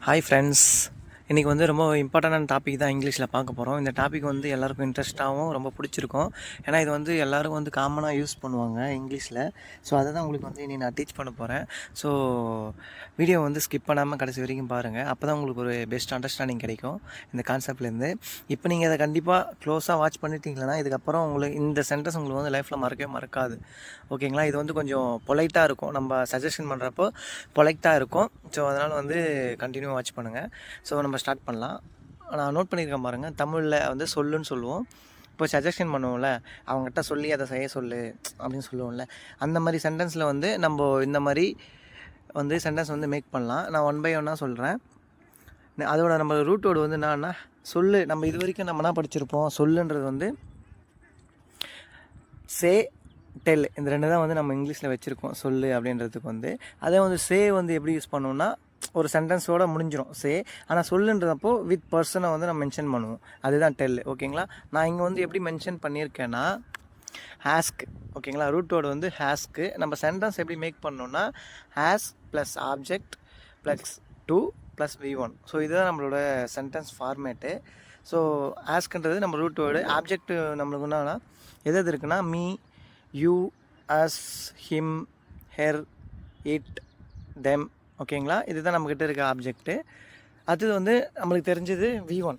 Hi friends, இன்றைக்கி வந்து ரொம்ப இம்பார்ட்டண்டான டாபிக் தான் இங்கிலீஷில் பார்க்க போகிறோம். இந்த டாபிக் வந்து எல்லாருக்கும் இன்ட்ரெஸ்ட்டாகவும் ரொம்ப பிடிச்சிருக்கும். ஏன்னா இது வந்து எல்லோரும் வந்து காமனாக யூஸ் பண்ணுவாங்க இங்கிலீஷில். ஸோ அதை தான் உங்களுக்கு வந்து இனி நான் டீச் பண்ண போகிறேன். ஸோ வீடியோ வந்து ஸ்கிப் பண்ணாமல் கடைசி வரைக்கும் பாருங்கள். அப்போ தான் உங்களுக்கு ஒரு பெஸ்ட் அண்டர்ஸ்டாண்டிங் கிடைக்கும் இந்த கான்செப்ட்லேருந்து. இப்போ நீங்கள் அதை கண்டிப்பாக க்ளோஸாக வாட்ச் பண்ணிட்டீங்கன்னா இதுக்கப்புறம் உங்களுக்கு இந்த சென்டென்ஸ் உங்களுக்கு வந்து லைஃப்பில் மறக்கவே மறக்காது. ஓகேங்களா? இது வந்து கொஞ்சம் பொலைட்டாக இருக்கும். நம்ம சஜஷன் பண்ணுறப்போ பொலைட்டாக இருக்கும். ஸோ அதனால் வந்து கண்டினியூ வாட்ச் பண்ணுங்கள். ஸோ நம்ம ஸ்டார்ட் பண்ணலாம். நான் நோட் பண்ணியிருக்கேன் பாருங்கள். தமிழில் வந்து சொல்லுன்னு சொல்லுவோம். இப்போ சஜஷன் பண்ணுவோம்ல, அவங்ககிட்ட சொல்லி அதை செய்ய சொல்லு அப்படின்னு சொல்லுவோம்ல, அந்த மாதிரி சென்டென்ஸில் வந்து நம்ம இந்த மாதிரி வந்து சென்டென்ஸ் வந்து மேக் பண்ணலாம். நான் ஒன் பை ஒன்னாக சொல்கிறேன். அதோட நம்ம ரூட் வேர்டு வந்து என்னன்னா சொல்லு. நம்ம இது வரைக்கும் நம்ம என்ன படிச்சிருப்போம்? சொல்லுன்றது வந்து சே, டெல், இந்த ரெண்டு தான் வந்து நம்ம இங்கிலீஷில் வச்சுருக்கோம் சொல்லு அப்படின்றதுக்கு வந்து. அதே வந்து சே வந்து எப்படி யூஸ் பண்ணுவோம்னா ஒரு சென்டென்ஸோடு முடிஞ்சிடும் சே. ஆனால் சொல்லுன்றதப்போ வித் பர்சனை வந்து நம்ம மென்ஷன் பண்ணுவோம். அதுதான் டெல். ஓகேங்களா? நான் இங்கே வந்து எப்படி மென்ஷன் பண்ணியிருக்கேன்னா ஹாஸ்க். ஓகேங்களா? ரூட் வேர்டு வந்து ஹாஸ்க்கு. நம்ம சென்டென்ஸ் எப்படி மேக் பண்ணோன்னா has plus object plus two plus V1. So இதுதான் நம்மளோட சென்டென்ஸ் ஃபார்மேட்டு. ஸோ ஆஸ்க்ன்றது நம்ம ரூட் வேர்டு. ஆப்ஜெக்ட் நம்மளுக்கு என்னன்னா எது இருக்குன்னா me, you, us, him, her, it, them. ஓகேங்களா? இதுதான் நம்மக்கிட்ட இருக்க ஆப்ஜெக்ட்டு. அது வந்து நம்மளுக்கு தெரிஞ்சது V1.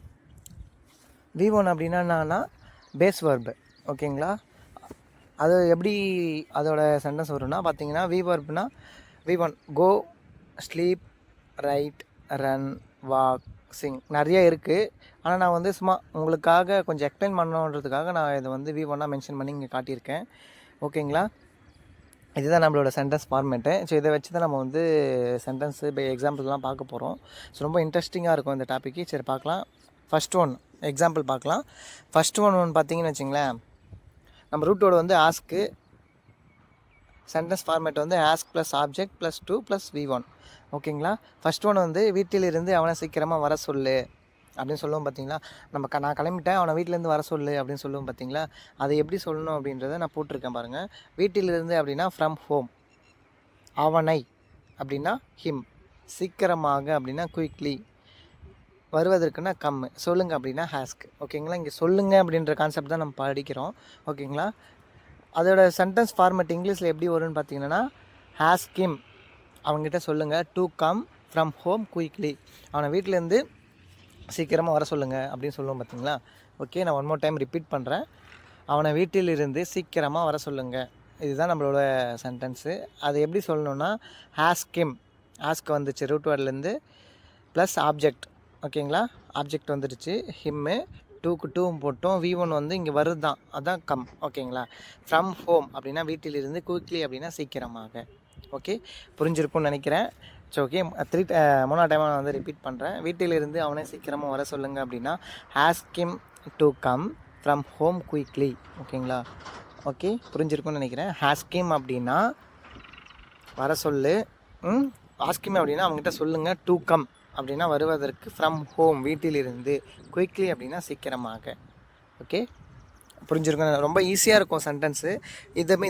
V1 அப்படின்னா என்னன்னா பேஸ் வர்பு. ஓகேங்களா? அது எப்படி அதோட சென்டென்ஸ் வரும்னா பார்த்தீங்கன்னா V V1 go, sleep, write, run, walk, sing. நிறைய இருக்குது. ஆனால் நான் வந்து சும்மா உங்களுக்காக கொஞ்சம் எக்ஸ்பிளைன் பண்ணணுன்றதுக்காக நான் இதை வந்து V1 மென்ஷன் பண்ணி இங்கே காட்டியிருக்கேன். ஓகேங்களா? இதுதான் நம்மளோட சென்டென்ஸ் ஃபார்மேட்டு. ஸோ இதை வச்சு தான் நம்ம வந்து சென்டென்ஸு பை எக்ஸாம்பிள்லாம் பார்க்க போகிறோம். ஸோ ரொம்ப இன்ட்ரெஸ்டிங்காக இருக்கும் இந்த டாப்பிக்கு. சரி பார்க்கலாம். ஃபஸ்ட் ஒன் எக்ஸாம்பிள் பார்க்கலாம். ஃபஸ்ட் ஒன் பார்த்தீங்கன்னு வச்சிங்களேன், நம்ம ரூட்டோட வந்து ஆஸ்க்கு. சென்டென்ஸ் ஃபார்மேட் வந்து ask plus object plus two plus V1. ஓகேங்களா? ஃபஸ்ட் ஒன் வந்து வீட்டிலிருந்து அவனை சீக்கிரமாக வர சொல்லு அப்படின்னு சொல்லுவோம் பார்த்தீங்களா. நான் கிளம்பிட்டேன், அவனை வீட்டிலேருந்து வர சொல்லு அப்படின்னு சொல்லுவோம் பார்த்தீங்களா. அதை எப்படி சொல்லணும் அப்படின்றத நான் போட்டிருக்கேன் பாருங்கள். வீட்டிலிருந்து அப்படின்னா ஃப்ரம் ஹோம், அவனை அப்படின்னா ஹிம், சீக்கிரமாக அப்படின்னா குயிக்லி, வருவதற்குன்னா கம், சொல்லுங்க அப்படின்னா ஹாஸ்க். ஓகேங்களா? இங்கே சொல்லுங்க அப்படின்ற கான்செப்ட் தான் நம்ம படிக்கிறோம். ஓகேங்களா? அதோட சென்டென்ஸ் ஃபார்மேட் இங்கிலீஷில் எப்படி வரும்னு பார்த்தீங்கன்னா ஹாஸ்க் ஹிம், அவங்ககிட்ட சொல்லுங்கள், to come from home quickly, அவனை வீட்டிலேருந்து சீக்கிரமாக வர சொல்லுங்கள் அப்படின்னு சொல்லுவோம் பார்த்தீங்களா. ஓகே, நான் ஒன் மோர் டைம் ரிப்பீட் பண்ணுறேன். அவனை வீட்டிலிருந்து சீக்கிரமாக வர சொல்லுங்கள். இதுதான் நம்மளோட சென்டென்ஸு. அது எப்படி சொல்லணுன்னா ஹாஸ்க் ஹிம், ஆஸ்க் வந்துச்சு ரூட் வேர்ட்லேருந்து, ப்ளஸ் ஆப்ஜெக்ட். ஓகேங்களா? ஆப்ஜெக்ட் வந்துடுச்சு ஹிம்மு, டூக்கு டூவும் போட்டோம். V1 வந்து இங்கே வருது தான், அதுதான் கம். ஓகேங்களா? ஃப்ரம் ஹோம் அப்படின்னா வீட்டிலிருந்து, குயிக்லி அப்படின்னா சீக்கிரமாக. ஓகே, புரிஞ்சிருக்கும்னு நினைக்கிறேன். ஸோ ஓகே, மூணாவது டைமாக நான் வந்து ரிப்பீட் பண்ணுறேன். வீட்டிலிருந்து அவனை சீக்கிரமாக வர சொல்லுங்கள் அப்படின்னா ask him to come from home quickly. ஓகேங்களா? ஓகே, புரிஞ்சிருக்கும்னு நினைக்கிறேன். ஆஸ்க் ஹிம் அப்படின்னா வர சொல்லு, ஆஸ்க் ஹிம் அப்படின்னா அவங்ககிட்ட சொல்லுங்கள், டு கம் அப்படின்னா வருவதற்கு, ஃப்ரம் ஹோம் வீட்டிலிருந்து, குயிக்லி அப்படின்னா சீக்கிரமாக. ஓகே, புரிஞ்சிருக்கும். ரொம்ப ஈஸியாக இருக்கும் சென்டென்ஸு.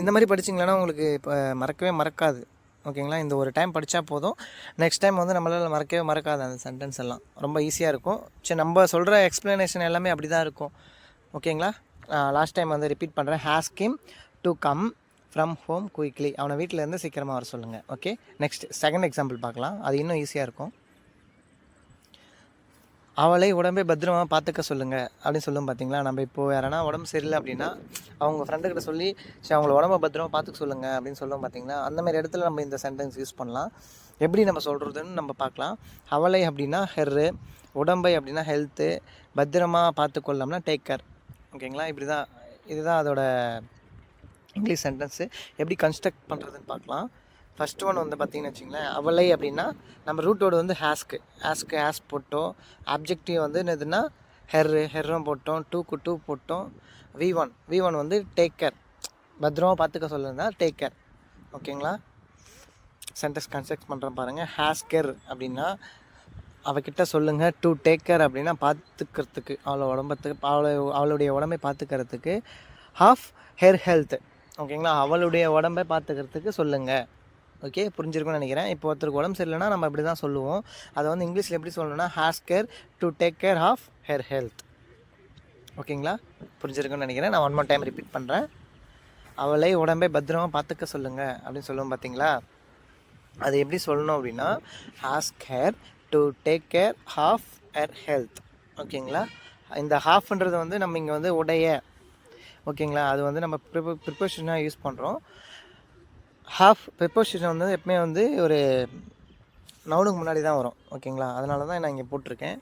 இந்த மாதிரி படிச்சிங்களன்னா உங்களுக்கு இப்போ மறக்கவே மறக்காது. ஓகேங்களா? இந்த ஒரு டைம் படித்தா போதும். நெக்ஸ்ட் டைம் வந்து நம்மளால் மறக்கவே மறக்காது அந்த சென்டென்ஸ் எல்லாம். ரொம்ப ஈஸியாக இருக்கும். சரி, நம்ம சொல்கிற எக்ஸ்ப்ளனேஷன் எல்லாமே அப்படி தான் இருக்கும். ஓகேங்களா? லாஸ்ட் டைம் வந்து ரிப்பீட் பண்ணுறேன். Ask him to come from home quickly, அவனை வீட்டிலேருந்து சீக்கிரமாக வர சொல்லுங்கள். ஓகே, நெக்ஸ்ட் செகண்ட் எக்ஸாம்பிள் பார்க்கலாம். அது இன்னும் ஈஸியாக இருக்கும். அவளை உடம்பை பத்திரமாக பார்த்துக்க சொல்லுங்கள் அப்படின்னு சொல்லுவோம் பார்த்தீங்களா. நம்ம இப்போது யாரனா உடம்பு சரியில்லை அப்படின்னா அவங்க ஃப்ரெண்டுக்கிட்ட சொல்லி சரி அவங்கள உடம்பை பத்திரமாக பார்த்துக்க சொல்லுங்கள் அப்படின்னு சொல்லுவோம் பார்த்தீங்களா. அந்தமாதிரி இடத்துல நம்ம இந்த சென்டென்ஸ் யூஸ் பண்ணலாம். எப்படி நம்ம சொல்கிறதுன்னு நம்ம பார்க்கலாம். அவளை அப்படின்னா ஹெர்ரு, உடம்பை அப்படின்னா ஹெல்த்து, பத்திரமாக பார்த்துக்கொள்ளோம்னா டேக் கேர். ஓகேங்களா? இப்படி தான், இதுதான் அதோட இங்கிலீஷ் சென்டென்ஸு. எப்படி கன்ஸ்ட்ரக்ட் பண்ணுறதுன்னு பார்க்கலாம். ஃபஸ்ட் ஒன் வந்து பார்த்திங்கன்னு வச்சிங்களேன், அவளை அப்படின்னா நம்ம ரூட்டோடு வந்து ஹாஸ் போட்டோம். ஆப்ஜெக்டிவ் வந்து என்னதுன்னா ஹெர்ரும் போட்டோம், டூக்கு டூ போட்டோம். V1 வந்து டேக் கேர், பத்திரமாக பார்த்துக்க சொல்லுன்னா டேக் கேர். ஓகேங்களா? சென்டென்ஸ் கன்ஸ்ட்ரக்ட் பண்ணுறேன் பாருங்கள். ஹாஸ்கர் அப்படின்னா அவகிட்ட சொல்லுங்கள், டு டேக் கேர் அப்படின்னா பார்த்துக்கிறதுக்கு, அவளுடைய உடம்பை பார்த்துக்கிறதுக்கு, ஹாஃப் ஹெர் ஹெல்த். ஓகேங்களா? அவளுடைய உடம்பை பார்த்துக்கிறதுக்கு சொல்லுங்கள். ஓகே, புரிஞ்சிருக்கும்னு நினைக்கிறேன். இப்போ ஒருத்தருக்கு உடம்பு சரியில்லைன்னா நம்ம இப்படி தான் சொல்லுவோம். அதை வந்து இங்கிலீஷில் எப்படி சொல்லணும்னா has care to take care of her health. ஓகேங்களா, புரிஞ்சிருக்குன்னு நினைக்கிறேன். நான் 1 more டைம் ரிப்பீட் பண்ணுறேன். அவளை உடம்பை பத்திரமா பார்த்துக்க சொல்லுங்கள் அப்படின்னு சொல்லுவோம் பார்த்தீங்களா. அது எப்படி சொல்லணும் அப்படின்னா has care to take care of her health. ஓகேங்களா, இந்த ஹாஃப்ன்றது வந்து நம்ம இங்கே வந்து உடைய, ஓகேங்களா, அது வந்து நம்ம ப்ரிப்போசிஷனாக யூஸ் பண்ணுறோம். ஹாஃப் ப்ரிப்போசிஷன் வந்து எப்பவுமே வந்து ஒரு நவுனுக்கு முன்னாடி தான் வரும். ஓகேங்களா, அதனால தான் நான் இங்கே போட்டிருக்கேன்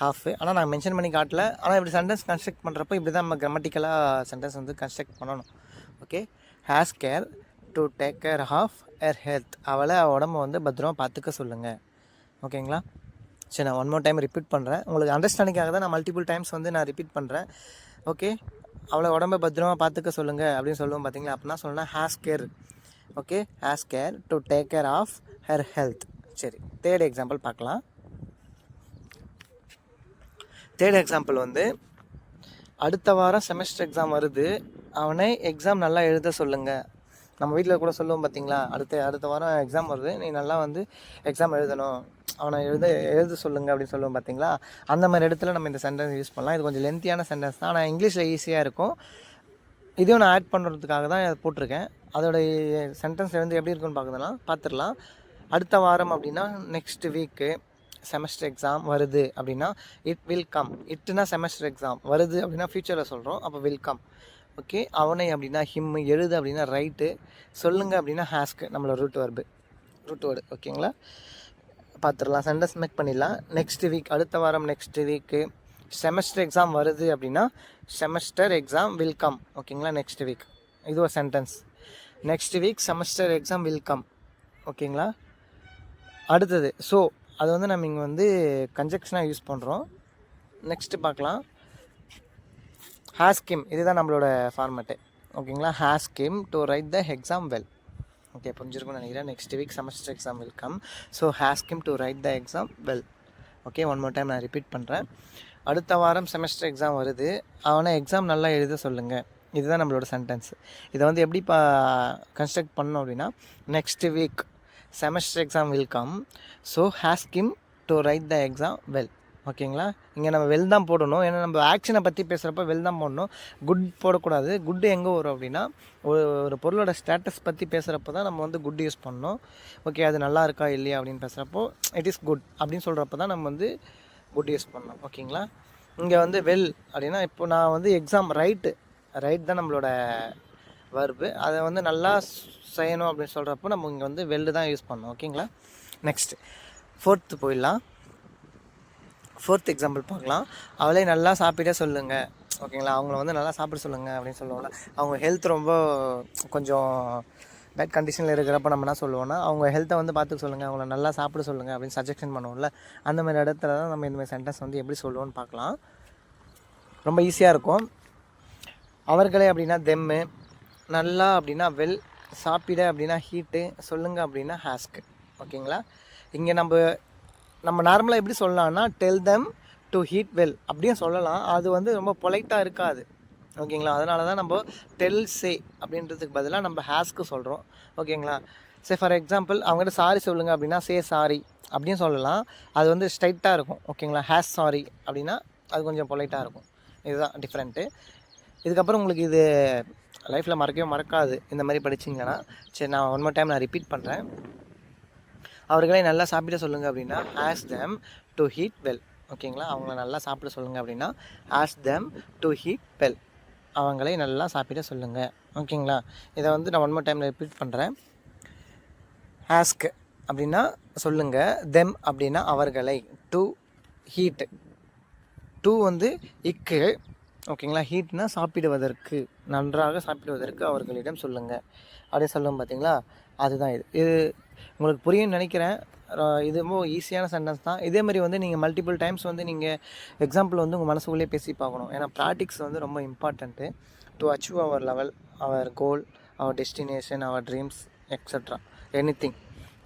ஹாஃபு. ஆனால் நான் மென்ஷன் பண்ணி காட்டல. ஆனால் இப்படி சென்டென்ஸ் கன்ஸ்ட்ரக்ட் பண்ணுறப்போ இப்படி தான் நம்ம கிராமட்டிக்கலாக சென்டென்ஸ் வந்து கன்ஸ்ட்ரக்ட் பண்ணணும். Okay, has care to take care of her health. அவளை உடம்பு வந்து பத்திரமா பார்த்துக்க சொல்லுங்கள். ஓகேங்களா, சரி, நான் 1 more டைம் ரிப்பீட் பண்ணுறேன். உங்களுக்கு அண்டர்ஸ்டாண்டிங்காக தான் நான் மல்டிபிள் டைம்ஸ் வந்து நான் ரிப்பீட் பண்ணுறேன். ஓகே, அவளை உடம்பை பத்திரமா பார்த்துக்க சொல்லுங்கள் அப்படின்னு சொல்லுவோம் பார்த்தீங்களா. அப்படின்னா சொல்லணும்னா has care. Okay, has care to take care of her health. சரி, தேர்ட் எக்ஸாம்பிள் பார்க்கலாம். தேர்ட் எக்ஸாம்பிள் வந்து அடுத்த வாரம் செமஸ்டர் எக்ஸாம் வருது, அவனை எக்ஸாம் நல்லா எழுத சொல்லுங்கள். நம்ம வீட்டில் கூட சொல்லுவோம் பார்த்தீங்களா, அடுத்த வாரம் எக்ஸாம் வருது, நீ நல்லா வந்து எக்ஸாம் எழுதணும், அவனை எழுத சொல்லுங்கள் அப்படின்னு சொல்லுவோம் பார்த்தீங்களா. அந்த மாதிரி இடத்துல நம்ம இந்த சென்டென்ஸ் யூஸ் பண்ணலாம். இது கொஞ்சம் லென்த்தியான சென்டென்ஸ் தான், ஆனால் இங்கிலீஷில் ஈஸியாக இருக்கும். இதையும் நான் ஆட் பண்ணுறதுக்காக தான் அதை போட்டிருக்கேன். அதோடைய சென்டென்ஸ் வந்து எப்படி இருக்குன்னு பார்த்துடலாம். அடுத்த வாரம் அப்படின்னா நெக்ஸ்ட் வீக்கு செமஸ்டர் எக்ஸாம் வருது அப்படின்னா இட் வில் கம். இட்டுனா செமஸ்டர் எக்ஸாம், வருது அப்படின்னா ஃப்யூச்சரில் சொல்கிறோம், அப்போ வில் கம். ஓகே, அவனை அப்படின்னா ஹிம், எழுது அப்படின்னா ரைட்டு, சொல்லுங்கள் அப்படின்னா ஹேஸ்க்கு, நம்மளோட ரூட் வேர்டு. ஓகேங்களா, பார்த்துடலாம், சென்டென்ஸ் மேக் பண்ணிடலாம். நெக்ஸ்ட் வீக், அடுத்த வாரம், நெக்ஸ்ட் வீக்கு செமஸ்டர் எக்ஸாம் வருது அப்படின்னா செமஸ்டர் எக்ஸாம் வில் கம். ஓகேங்களா, நெக்ஸ்ட் வீக், இது ஒரு sentence. Next week semester exam will come. ஓகேங்களா, அடுத்தது ஸோ, அது வந்து நம்ம இங்கே வந்து கன்ஜெக்ஷனாக யூஸ் பண்ணுறோம். நெக்ஸ்ட்டு பார்க்கலாம். ஹாஸ்கிம், இதுதான் நம்மளோட ஃபார்மேட்டு. ஓகேங்களா, ask him to write the exam well. Okay, புரிஞ்சிருக்கும்னு நினைக்கிறேன். Next week semester exam will come, so ask him to write the exam well. Okay, 1 more time நான் ரிப்பீட் பண்ணுறேன். அடுத்த வாரம் செமஸ்டர் எக்ஸாம் வருது, அவனை எக்ஸாம் நல்லா எழுத சொல்லுங்கள். இதுதான் நம்மளோட சென்டென்ஸ். இதை வந்து எப்படி கன்ஸ்ட்ரக்ட் பண்ணணும் அப்படின்னா next week semester exam will come, so ask him to write the exam well. ஓகேங்களா, இங்கே நம்ம வெல் தான் போடணும். ஏன்னா நம்ம ஆக்ஷனை பற்றி பேசுகிறப்ப வெல் தான் போடணும், குட் போடக்கூடாது. குட்டு எங்கே வரும் அப்படின்னா ஒரு பொருளோட ஸ்டேட்டஸ் பற்றி பேசுகிறப்போ தான் நம்ம வந்து குட் யூஸ் பண்ணணும். ஓகே, அது நல்லா இருக்கா இல்லையா அப்படின்னு பேசுகிறப்போ இட் இஸ் குட் அப்படின்னு சொல்கிறப்ப தான் நம்ம வந்து குட் யூஸ் பண்ணணும். ஓகேங்களா, இங்கே வந்து வெல் அப்படின்னா இப்போ நான் வந்து எக்ஸாம் ரைட் தான் நம்மளோட வர்பு, அதை வந்து நல்லா செய்யணும் அப்படின்னு சொல்கிறப்போ நம்ம இங்கே வந்து வெல் தான் யூஸ் பண்ணணும். ஓகேங்களா, நெக்ஸ்ட் ஃபோர்த்து போயிடலாம். ஃபோர்த் எக்ஸாம்பிள் பார்க்கலாம். அவளே நல்லா சாப்பிட சொல்லுங்கள். ஓகேங்களா, அவங்கள வந்து நல்லா சாப்பிட சொல்லுங்கள் அப்படின்னு சொல்லுவோம்ல. அவங்க ஹெல்த் ரொம்ப கொஞ்சம் பேட் கண்டிஷனில் இருக்கிறப்ப நம்ம என்ன சொல்லுவோம்னா அவங்க ஹெல்த்தை வந்து பார்த்துக்க சொல்லுங்கள், அவங்கள நல்லா சாப்பிட சொல்லுங்கள் அப்படின்னு சஜெக்ஷன் பண்ணுவோம்ல. அந்த மாதிரி இடத்துல தான் நம்ம இந்த மாதிரி சென்டென்ஸ் வந்து எப்படி சொல்லுவோன்னு பார்க்கலாம். ரொம்ப ஈஸியாக இருக்கும். அவர்களே அப்படின்னா தெம்மு, நல்லா அப்படின்னா வெல், சாப்பிட அப்படின்னா ஹீட்டு, சொல்லுங்கள் அப்படின்னா ஹாஸ்க்கு. ஓகேங்களா, இங்கே நம்ம நார்மலாக எப்படி சொல்லலாம்னா tell them to heat well அப்படியும் சொல்லலாம். அது வந்து ரொம்ப பொலைட்டாக இருக்காது. ஓகேங்களா, அதனால தான் நம்ம டெல் சே அப்படின்றதுக்கு பதிலாக நம்ம ஹேஸ்க்கு சொல்கிறோம். ஓகேங்களா, சரி, ஃபார் எக்ஸாம்பிள் அவங்ககிட்ட சாரி சொல்லுங்கள் அப்படின்னா சே சாரி அப்படின்னு சொல்லலாம். அது வந்து ஸ்ட்ரைட்டாக இருக்கும். ஓகேங்களா, ஹேஸ் சாரி அப்படின்னா அது கொஞ்சம் பொலைட்டாக இருக்கும். இதுதான் டிஃப்ரெண்ட்டு. இதுக்கப்புறம் உங்களுக்கு இது லைஃப்பில் மறக்காது இந்த மாதிரி படிச்சிங்கன்னா. சரி, நான் 1 more டைம் நான் ரிப்பீட் பண்ணுறேன். அவர்களை நல்லா சாப்பிட சொல்லுங்கள் அப்படின்னா as them to heat well. ஓகேங்களா, அவங்கள நல்லா சாப்பிட சொல்லுங்கள் அப்படின்னா as them to heat well. அவங்களை நல்லா சாப்பிட சொல்லுங்கள். ஓகேங்களா, இதை வந்து நான் 1 more டைம் ரிப்பீட் பண்ணுறேன். ஆஸ்க் அப்படின்னா சொல்லுங்கள், தெம் அப்படின்னா அவர்களை, டு ஹீட், டு வந்து இக்கு. ஓகேங்களா, ஹீட்னா சாப்பிடுவதற்கு, நன்றாக சாப்பிடுவதற்கு அவர்களிடம் சொல்லுங்கள் அப்படியே சொல்லுவோம் பார்த்தீங்களா. அதுதான் இது உங்களுக்கு புரியும்னு நினைக்கிறேன். இது ரொம்ப ஈஸியான சென்டென்ஸ் தான். இதேமாதிரி வந்து நீங்கள் மல்டிபிள் டைம்ஸ் வந்து நீங்கள் எக்ஸாம்பிள் வந்து உங்கள் மனசுக்குள்ளேயே பேசி பார்க்கணும். ஏன்னா ப்ராக்டிக்ஸ் வந்து ரொம்ப important to achieve our level, our goal, our destination, our dreams extra anything.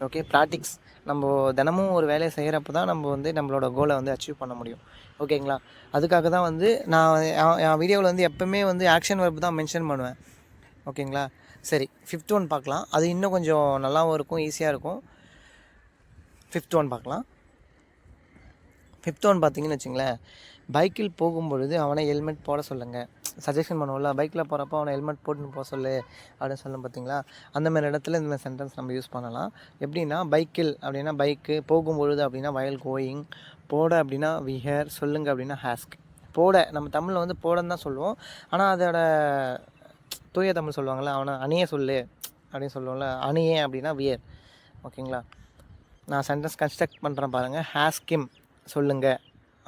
Okay, practice நம்ம தினமும் ஒரு வேலையை செய்கிறப்ப தான் நம்ம வந்து நம்மளோட கோலை வந்து அச்சீவ் பண்ண முடியும். ஓகேங்களா, அதுக்காக தான் வந்து நான் என் வீடியோவில் வந்து எப்போவுமே வந்து ஆக்ஷன் வெர்ப் தான் மென்ஷன் பண்ணுவேன். ஓகேங்களா, சரி, 5th ஒன் பார்க்கலாம். அது இன்னும் கொஞ்சம் நல்லாவும் இருக்கும், ஈஸியாக இருக்கும். 5th ஒன் பார்க்கலாம். 5th ஒன் பார்த்தீங்கன்னு வச்சுங்களேன், பைக்கில் போகும்பொழுது அவனை ஹெல்மெட் போட சொல்லுங்கள். சஜஷன் பண்ணுவோம்ல, பைக்கில் போகிறப்போ அவனை ஹெல்மெட் போட்டுன்னு போக சொல்லு அப்படின்னு சொல்லும் பார்த்தீங்களா, அந்தமாதிரி இடத்துல இந்த சென்டென்ஸ் நம்ம யூஸ் பண்ணலாம். எப்படின்னா, பைக்கில் அப்படின்னா பைக்கு, போகும்பொழுது அப்படின்னா வயல் கோயிங், போட அப்படின்னா விஹர், சொல்லுங்க அப்படின்னா ஹாஸ்க். போட நம்ம தமிழில் வந்து போடன்னு தான் சொல்லுவோம், ஆனால் அதோட தூய தமிழ் சொல்லுவாங்கள்ல, அவனை அணிய சொல்லு அப்படின்னு சொல்லுவோம்ல, அணியே அப்படின்னா வியர். ஓகேங்களா, நான் சென்டென்ஸ் கன்ஸ்ட்ரக்ட் பண்ணுறேன் பாருங்கள். ஹாஸ்கிம் சொல்லுங்கள்.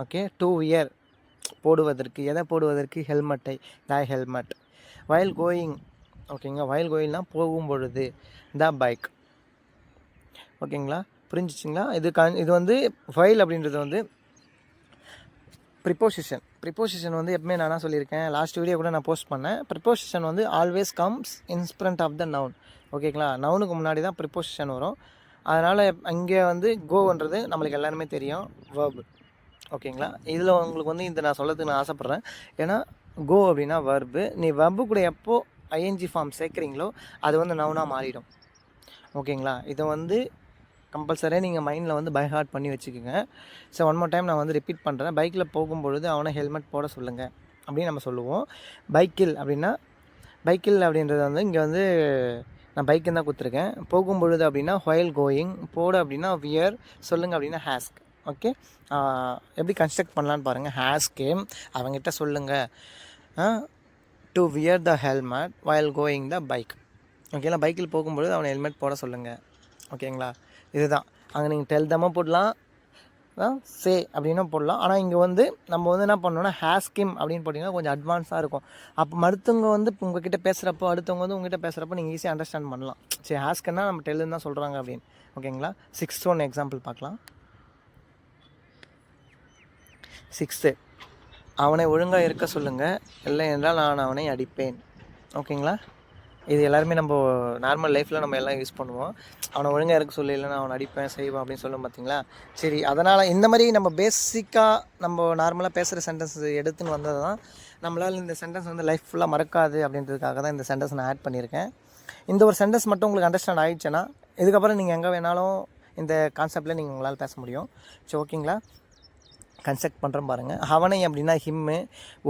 ஓகே, டு வியர் போடுவதற்கு, எதை போடுவதற்கு, ஹெல்மெட்டை, த ஹெல்மெட். வயல் கோயிங், ஓகேங்களா, வயல் கோயில்னால் போகும் பொழுது, த பைக். ஓகேங்களா, புரிஞ்சிச்சிங்களா? இது வந்து வயல் அப்படின்றது வந்து ப்ரிப்போசிஷன் வந்து எப்பவுமே நான் சொல்லியிருக்கேன், லாஸ்ட் வீடியோ கூட நான் போஸ்ட் பண்ணேன். ப்ரிப்போசிஷன் வந்து always comes in front of the noun. ஓகேங்களா, நவுனுக்கு முன்னாடி தான் ப்ரிப்போசிஷன் வரும். அதனால் இங்கே வந்து கோன்றது நம்மளுக்கு எல்லாருமே தெரியும், வேர்பு. ஓகேங்களா, இதில் உங்களுக்கு வந்து இந்த நான் சொல்லத்துக்கு நான் ஆசைப்பட்றேன். ஏன்னா கோ அப்படின்னா வர்பு, நீ வர்பு கூட எப்போ ஐஎன்ஜி ஃபார்ம் சேர்க்குறீங்களோ அது வந்து நவுனாக மாறிடும். ஓகேங்களா, இதை வந்து கம்பல்சரியாக நீங்கள் மைண்டில் வந்து பை ஹார்ட் பண்ணி வச்சுக்கோங்க. ஸோ ஒன் மோர் டைம் நான் வந்து ரிப்பீட் பண்ணுறேன். பைக்கில் போகும்பொழுது அவனை ஹெல்மெட் போட சொல்லுங்கள் அப்படின்னு நம்ம சொல்லுவோம். பைக்கில் அப்படின்றது வந்து இங்கே வந்து நான் பைக்குன்னு தான் கொடுத்துருக்கேன். போகும்பொழுது அப்படின்னா வயல் கோயிங், போட அப்படின்னா வியர், சொல்லுங்கள் அப்படின்னா ஹாஸ்க். ஓகே, எப்படி கன்ஸ்ட்ரக்ட் பண்ணலான்னு பாருங்கள். ஹாஸ்கேம் அவங்ககிட்ட சொல்லுங்கள் டு வியர் த ஹெல்மெட் வயல் கோயிங் த பைக். ஓகேங்களா, பைக்கில் போகும்பொழுது அவனை ஹெல்மெட் போட சொல்லுங்கள். ஓகேங்களா, இதுதான். அங்கே நீங்கள் டெல் தம்மா போடலாம், சே அப்படின்னா போடலாம். ஆனால் இங்கே வந்து நம்ம வந்து என்ன பண்ணோன்னா ஹாஸ்கிம் அப்படின்னு போட்டிங்கன்னா கொஞ்சம் அட்வான்ஸாக இருக்கும். அப்போ மறுத்தவங்க வந்து உங்ககிட்ட பேசுகிறப்போ, அடுத்தவங்க வந்து உங்ககிட்ட பேசுகிறப்போ நீங்கள் ஈஸியாக அண்டர்ஸ்டாண்ட் பண்ணலாம். சரி, ஹாஸ்கன்னா நம்ம டெல்லுன்னு தான் சொல்கிறாங்க அப்படின்னு. ஓகேங்களா, 6th ஒன் எக்ஸாம்பிள் பார்க்கலாம். 6th, அவனை ஒழுங்காக இருக்க சொல்லுங்கள், இல்லை என்றால் நான் அவனை அடிப்பேன். ஓகேங்களா, இது எல்லாருமே நம்ம நார்மல் லைஃப்பில் நம்ம எல்லாம் யூஸ் பண்ணுவோம். அவனை ஒழுங்காக இருக்க சொல்லி, இல்லைன்னா அவனை அடிப்பேன் செய்வான் அப்படின்னு சொல்லும் பார்த்தீங்களா. சரி, அதனால் இந்த மாதிரி நம்ம பேசிக்காக நம்ம நார்மலாக பேசுகிற சென்டென்ஸ் எடுத்துன்னு வந்தது தான் நம்மளால் இந்த சென்டென்ஸ் வந்து லைஃப் ஃபுல்லாக மறக்காது அப்படின்றதுக்காக தான் இந்த சென்டென்ஸ் நான் ஆட் பண்ணியிருக்கேன். இந்த ஒரு சென்டென்ஸ் மட்டும் உங்களுக்கு அண்டர்ஸ்டாண்ட் ஆகிடுச்சுன்னா இதுக்கப்புறம் நீங்கள் எங்கே வேணாலும் இந்த கான்செப்டில் நீங்கள் உங்களால் பேச முடியும். சரி, ஓகேங்களா, கன்ஸ்ட்ரக்ட் பண்ணுறோம் பாருங்கள். அவனை அப்படின்னா ஹிம்மு,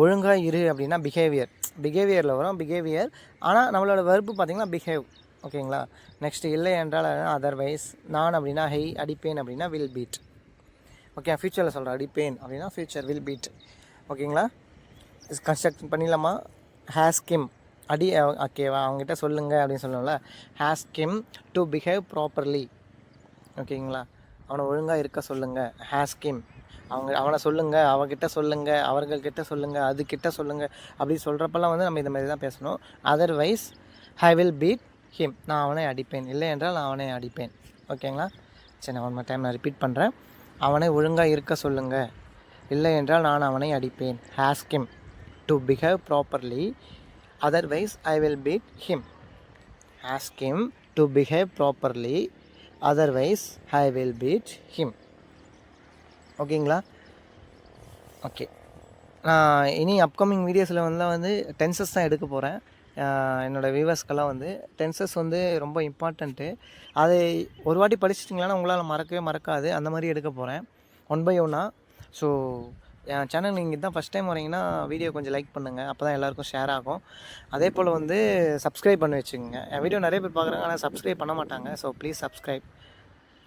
ஒழுங்காக இரு அப்படின்னா பிஹேவியரில் வரும் பிஹேவியர். ஆனால் நம்மளோட வெர்பு பார்த்திங்கன்னா பிஹேவ். ஓகேங்களா, நெக்ஸ்ட்டு இல்லை என்றால் அதர்வைஸ். நான் அப்படின்னா ஹை, அடிப்பேன் அப்படின்னா வில் பீட். ஓகே, ஃப்யூச்சரில் சொல்கிறேன், அடிப்பேன் அப்படின்னா ஃப்யூச்சர், வில் பீட். ஓகேங்களா, கன்ஸ்ட்ரக்ட் பண்ணிடலாமா. ஹாஸ்கிம் ஓகேவா, அவங்ககிட்ட சொல்லுங்கள் அப்படின்னு சொல்லணும்ல. ஹாஸ்கிம் டு பிஹேவ் ப்ராப்பர்லி. ஓகேங்களா, அவனை ஒழுங்காக இருக்க சொல்லுங்கள். ஹாஸ்கிம், அவனை சொல்லுங்கள், அவகிட்ட சொல்லுங்கள், அவர்கள்கிட்ட சொல்லுங்கள், அதுக்கிட்ட சொல்லுங்கள். அப்படி சொல்கிறப்பெல்லாம் வந்து நம்ம இந்த மாதிரி தான் பேசணும். Otherwise I will beat him, நான் அவனை அடிப்பேன், இல்லை என்றால் நான் அவனை அடிப்பேன். ஓகேங்களா, சரி, நான் ஒன் மோர் டைம் நான் ரிப்பீட் பண்ணுறேன். அவனை ஒழுங்காக இருக்க சொல்லுங்கள், இல்லை என்றால் நான் அவனை அடிப்பேன். Ask him to behave properly, otherwise I will beat him. Ask him to behave properly, otherwise I will beat him. ஓகேங்களா, ஓகே. நான் இனி அப்கமிங் வீடியோஸில் வந்து டென்சஸ் தான் எடுக்க போகிறேன். என்னோடய வியூவர்ஸ்க்கெல்லாம் வந்து டென்சஸ் வந்து ரொம்ப இம்பார்ட்டண்ட்டு. அதை ஒரு வாட்டி படிச்சிட்டிங்களான்னா உங்களால் மறக்காது. அந்த மாதிரி எடுக்க போகிறேன், 1 by 1. ஸோ என் சேனல் நீங்கள் தான் ஃபஸ்ட் டைம் வரீங்கன்னா வீடியோ கொஞ்சம் லைக் பண்ணுங்கள், அப்போ தான் எல்லாேருக்கும் ஷேர் ஆகும். அதே போல் வந்து சப்ஸ்கிரைப் பண்ணி வச்சுக்கோங்க. என் வீடியோ நிறைய பேர் பார்க்குறாங்க, ஆனால் சப்ஸ்கிரைப் பண்ண மாட்டாங்க. So please subscribe.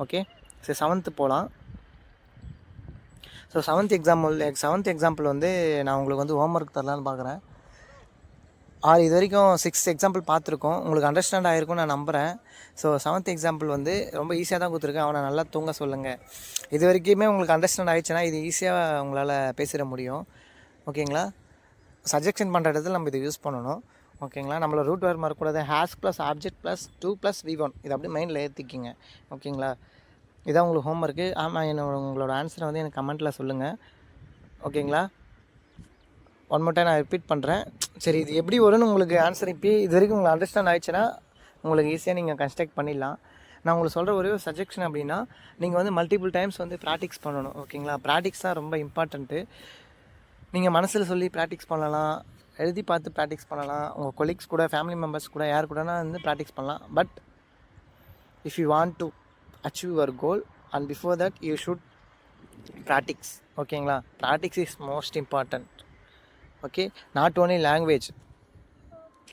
ஓகே, சரி, 7th போகலாம். ஸோ 7th எக்ஸாம்பிள் வந்து நான் உங்களுக்கு வந்து ஹோம்ஒர்க் தரலான்னு பார்க்குறேன். இது வரைக்கும் 6 எக்ஸாம்பிள் பார்த்துருக்கோம், உங்களுக்கு அண்டர்ஸ்டாண்ட் ஆகிருக்கும்னு நான் நம்புகிறேன். ஸோ 7th எக்ஸாம்பிள் வந்து ரொம்ப ஈஸியாக தான் கொடுத்துருக்கேன். அவனை நல்லா தூங்க சொல்லுங்கள். இது வரைக்குமே உங்களுக்கு அண்டர்ஸ்டாண்ட் ஆகிடுச்சுன்னா இது ஈஸியாக உங்களால் பேசிட முடியும். ஓகேங்களா, சஜெக்ஷன் பண்ணுற இடத்துல நம்ம இதை யூஸ் பண்ணணும். ஓகேங்களா, நம்மளோட ரூட் வேறு மறக்கூடாது. Has plus object plus 2 + V1 இது அப்படியே மைண்டில் ஏற்றிக்கிங்க. ஓகேங்களா, இதான் உங்களுக்கு ஹோம்ஒர்க்கு. ஆமாம், உங்களோட ஆன்சரை வந்து எனக்கு கமெண்ட்டில் சொல்லுங்கள். ஓகேங்களா, ஒன் மோர் டைம் நான் ரிப்பீட் பண்ணுறேன். சரி, இது எப்படி வரும்னு உங்களுக்கு ஆன்சர் இப்போ இது வரைக்கும் உங்களுக்கு அண்டர்ஸ்டாண்ட் ஆகிடுச்சுன்னா உங்களுக்கு ஈஸியாக நீங்கள் கன்ஸ்ட்ரக்ட் பண்ணிடலாம். நான் உங்களுக்கு சொல்கிற ஒரே ஒரு சஜெக்ஷன் அப்படின்னா, நீங்கள் வந்து மல்டிபிள் டைம்ஸ் வந்து ப்ராக்டிக்ஸ் பண்ணணும். ஓகேங்களா, ப்ராக்டிக்ஸ் தான் ரொம்ப இம்பார்ட்டண்ட்டு. நீங்கள் மனசில் சொல்லி ப்ராக்டிக்ஸ் பண்ணலாம், எழுதி பார்த்து ப்ராக்டிஸ் பண்ணலாம். உங்கள் கொலீக்ஸ் கூட, ஃபேமிலி மெம்பர்ஸ் கூட, யார் கூடனா வந்து ப்ராக்டிஸ் பண்ணலாம். But if you want to achieve your goal and before that you should practice. ஓகேங்களா? Practice is most important. Okay, not only language,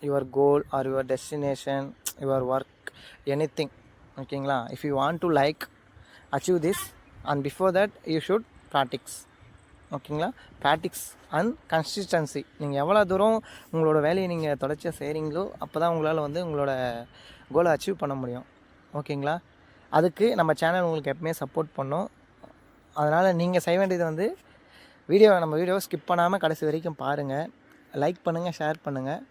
your goal or your destination, your work, anything. ஓகேங்களா? If you want to like achieve this and before that you should practice. ஓகேங்களா? Practice and consistency. நீங்கள் எவ்வளோ தூரம் உங்களோட வேலையை நீங்கள் தொடர்ச்சியாக செய்கிறீங்களோ அப்போ தான் உங்களால் வந்து உங்களோட கோலை அச்சீவ் பண்ண முடியும். ஓகேங்களா? அதுக்கு நம்ம சேனல் உங்களுக்கு எப்பவுமே சப்போர்ட் பண்ணும். அதனால் நீங்கள் செய்ய வேண்டியது வந்து நம்ம வீடியோவை ஸ்கிப் பண்ணாமல் கடைசி வரைக்கும் பாருங்கள். லைக் பண்ணுங்கள், ஷேர் பண்ணுங்கள்,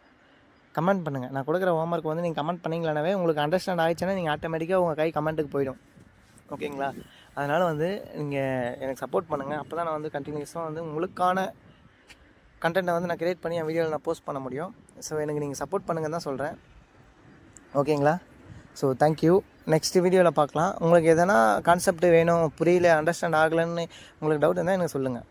கமெண்ட் பண்ணுங்கள். நான் கொடுக்குற ஹோம்ஒர்க் வந்து நீங்கள் கமெண்ட் பண்ணிங்களானவே உங்களுக்கு அண்டர்ஸ்டாண்ட் ஆகிடுச்சுன்னா நீங்கள் ஆட்டோமேட்டிக்காக உங்கள் கை கமெண்ட்டுக்கு போயிடும். ஓகேங்களா? அதனால் வந்து நீங்கள் எனக்கு சப்போர்ட் பண்ணுங்கள். அப்போ தான் நான் வந்து கண்டினியூஸாக வந்து உங்களுக்கான கண்டென்ட்டை வந்து நான் க்ரியேட் பண்ணி என் வீடியோவில் நான் போஸ்ட் பண்ண முடியும். ஸோ எனக்கு நீங்கள் சப்போர்ட் பண்ணுங்கன்னு தான் சொல்கிறேன். ஓகேங்களா? So thank you. நெக்ஸ்ட் வீடியோவில் பார்க்கலாம். உங்களுக்கு எதனா கான்செப்ட் வேணும், புரியல, அண்டர்ஸ்டாண்ட் ஆகலைன்னு உங்களுக்கு டவுட் இருந்தால் எனக்கு சொல்லுங்கள்.